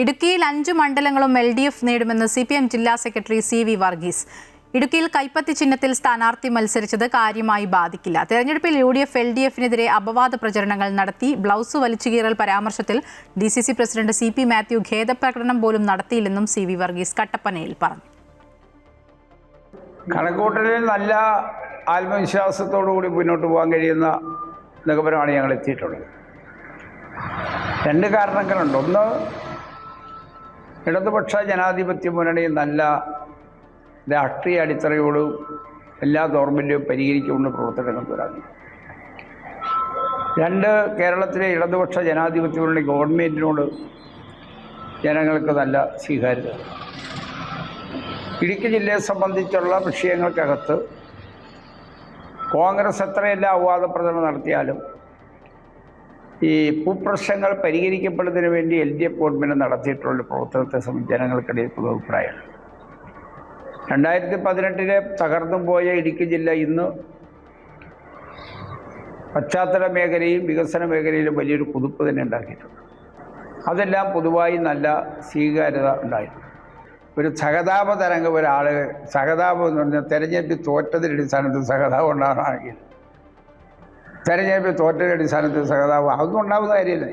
ഇടുക്കിയിൽ 5 മണ്ഡലങ്ങളും LDF നേടുമെന്ന് CPM ജില്ലാ secretary CV Varghese. ഇടുക്കിയിൽ കൈപ്പത്തി ചിഹ്നത്തിൽ സ്ഥാനാർത്ഥി മത്സരിച്ചത് കാര്യമായി ബാധിക്കില്ല. തെരഞ്ഞെടുപ്പിൽ UDF LDFനെതിരെ അപവാദ പ്രചരണങ്ങൾ നടത്തി. ബ്ലൗസ് വലിച്ചുകീറൽ പരാമർശത്തിൽ DCC പ്രസിഡന്റ് CP മാത്യു ഖേദപ്രകടനം പോലും നടത്തിയില്ലെന്നും CV വർഗീസ് കട്ടപ്പനയിൽ പറഞ്ഞു. കണക്കൂട്ടലിൽ നല്ല ആത്മവിശ്വാസത്തോടുകൂടി മുന്നോട്ട് പോകാൻ കഴിയുന്ന നിഗമനമാണ് ഞങ്ങൾ എത്തിയിട്ടുള്ളത്. 2 കാരണങ്ങളുണ്ട്. ഒന്ന്, ഇടതുപക്ഷ ജനാധിപത്യ മുന്നണി നല്ല രാഷ്ട്രീയ അടിത്തറയോടും എല്ലാ ഗവൺമെൻറ്റും പരിഹരിച്ചുകൊണ്ട് പ്രവർത്തനങ്ങൾ തുടങ്ങി. 2, കേരളത്തിലെ ഇടതുപക്ഷ ജനാധിപത്യ മുന്നണി ഗവൺമെൻറ്റിനോട് ജനങ്ങൾക്ക് നല്ല സ്വീകാര്യത. ഇടുക്കി ജില്ലയെ സംബന്ധിച്ചുള്ള വിഷയങ്ങൾക്കകത്ത് കോൺഗ്രസ് എത്രയെല്ലാം അപവാദ പ്രചരണം നടത്തിയാലും ഈ ഭൂപ്രശ്നങ്ങൾ പരിഹരിക്കപ്പെടുന്നതിന് വേണ്ടി LDF ഗവൺമെൻറ് നടത്തിയിട്ടുള്ള പ്രവർത്തനത്തെ സംബന്ധിച്ച് ജനങ്ങൾക്കിടയിൽ അഭിപ്രായമാണ്. 2018 തകർന്നു പോയ ഇടുക്കി ജില്ല ഇന്ന് പശ്ചാത്തല മേഖലയും വികസന മേഖലയിലും വലിയൊരു കുതിപ്പ് തന്നെ ഉണ്ടാക്കിയിട്ടുണ്ട്. അതെല്ലാം പൊതുവായി നല്ല സ്വീകാര്യത ഉണ്ടായിരുന്നു. ഒരു സഹതാപ തരംഗം, സഹതാപം എന്ന് പറഞ്ഞാൽ തെരഞ്ഞെടുപ്പിൽ തോറ്റതിൻ്റെ അടിസ്ഥാനത്തിൽ സഹതാപം ഉണ്ടാകണമെങ്കിൽ തെരഞ്ഞെടുപ്പിൽ തോറ്റതിൻ്റെ അടിസ്ഥാനത്തിൽ സഹതാപം അതൊന്നും ഉണ്ടാകുന്ന കാര്യമല്ലേ.